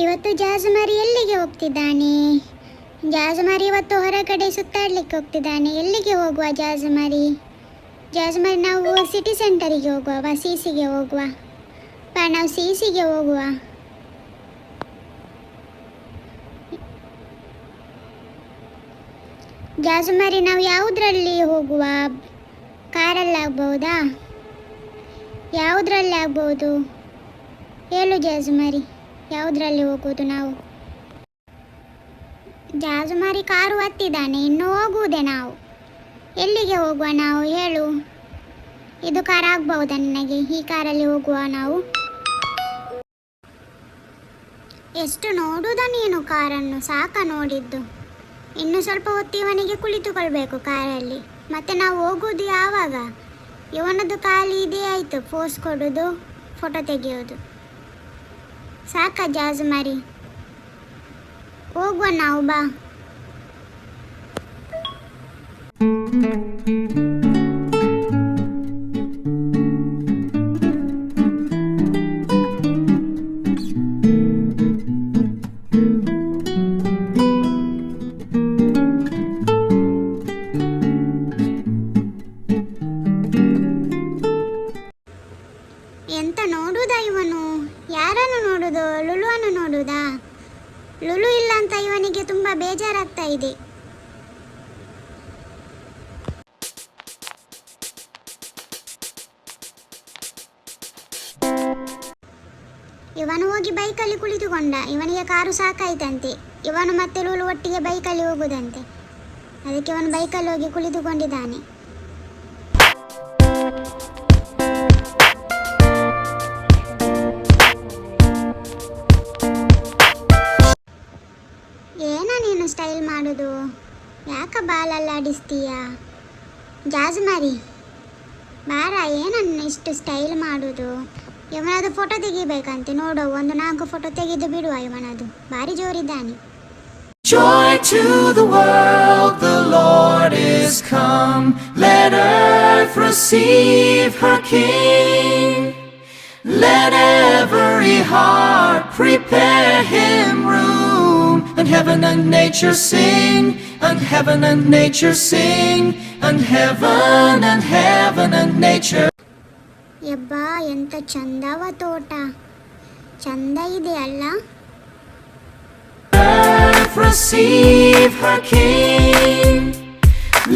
ಇವತ್ತು ಜಾಜುಮಾರಿ ಎಲ್ಲಿಗೆ ಹೋಗ್ತಿದ್ದಾನೆ? ಜಾಜುಮಾರಿ ಇವತ್ತು ಹೊರಗಡೆ ಸುತ್ತಾಡ್ಲಿಕ್ಕೆ ಹೋಗ್ತಿದ್ದಾನೆ. ಎಲ್ಲಿಗೆ ಹೋಗುವ ಜಾಜುಮಾರಿ? ಜಾಜುಮಾರಿ ನಾವು ಸಿಟಿ ಸೆಂಟರಿಗೆ ಹೋಗುವ, ಸಿಸಿಗೆ ಹೋಗುವ. ನಾವು ಸಿಸಿಗೆ ಹೋಗುವ. ಜಾಜುಮಾರಿ ನಾವು ಯಾವುದರಲ್ಲಿ ಹೋಗುವ? ಕಾರಲ್ಲಿ ಆಗ್ಬಹುದಾ? ಯಾವುದರಲ್ಲಿ ಆಗ್ಬಹುದು ಹೇಳು ಜಾಜುಮಾರಿ, ಯಾವುದರಲ್ಲಿ ಹೋಗುವುದು ನಾವು? ಜಾಜುಮಾರಿ ಕಾರು ಹತ್ತಿದ್ದಾನೆ, ಇನ್ನು ಹೋಗುವುದೇ ನಾವು. ಎಲ್ಲಿಗೆ ಹೋಗುವ ನಾವು ಹೇಳು? ಇದು ಕಾರ್ ಆಗ್ಬಹುದಾ ನಿನಗೆ? ಈ ಕಾರಲ್ಲಿ ಹೋಗುವ ನಾವು. ಎಷ್ಟು ನೋಡುವುದ ನೀನು ಕಾರನ್ನು? ಸಾಕ ನೋಡಿದ್ದು. ಇನ್ನು ಸ್ವಲ್ಪ ಹೊತ್ತು ಇವನಿಗೆ ಕುಳಿತುಕೊಳ್ಬೇಕು ಕಾರಲ್ಲಿ. ಮತ್ತೆ ನಾವು ಹೋಗುವುದು ಯಾವಾಗ? ಇವನದ್ದು ಖಾಲಿ ಇದೇ ಆಯಿತು, ಪೋಸ್ ಕೊಡೋದು, ಫೋಟೋ ತೆಗೆಯೋದು. ಸಾಕ ಜಾಜುಮಾರಿ, ಹೋಗುವ ನಾವು, ಬಾ. ಎಂತ ನೋಡುವುದಾ ಇವನು? ಯಾರನ್ನು ನೋಡುದು? ಲುಲುವನ್ನು ನೋಡುವುದಾ? ಲುಲು ಇಲ್ಲ ಅಂತ ಇವನಿಗೆ ತುಂಬ ಬೇಜಾರಾಗ್ತಾ ಇದೆ. ಇವನು ಹೋಗಿ ಬೈಕಲ್ಲಿ ಕುಳಿತುಕೊಂಡ. ಇವನಿಗೆ ಕಾರು ಸಾಕಾಯ್ತಂತೆ. ಇವನು ಮತ್ತೆ ಲುಲು ಒಟ್ಟಿಗೆ ಬೈಕಲ್ಲಿ ಹೋಗುದಂತೆ. ಅದಕ್ಕೆ ಇವನು ಬೈಕಲ್ಲಿ ಹೋಗಿ ಕುಳಿತುಕೊಂಡಿದ್ದಾನೆ. ಏನ ನೀನು ಸ್ಟೈಲ್ ಮಾಡೋದು? ಯಾಕ ಬಾಲಲ್ಲಾಡಿಸ್ತೀಯ? ಜಾಜುಮಾರಿ ಬಾರ, ಏನನ್ನು ಇಷ್ಟು ಸ್ಟೈಲ್ ಮಾಡೋದು? ಇವನದು ಫೋಟೋ ತೆಗಿಬೇಕಂತೆ. ನೋಡು, ಒಂದು 4 ಫೋಟೋ ತೆಗೆದು ಬಿಡುವ ಇವನದು. ಭಾರಿ ಜೋರಿದ್ದಾನೆ. Joy to the world, the Lord is come. Let earth receive her King. Let every heart prepare him room. And heaven and nature sing, and heaven and nature sing, and heaven and nature. ಯಬ್ಬಾ, ಎಂತ ಚಂದವ ತೋಟ, ಚಂದ ಇದೆ ಅಲ್ಲ? Earth receive her King.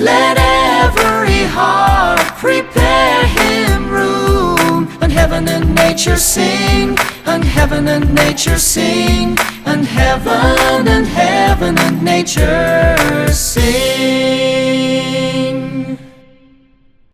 Let every heart prepare him room. And heaven and nature sing, and heaven and nature sing, and heaven and nature sing.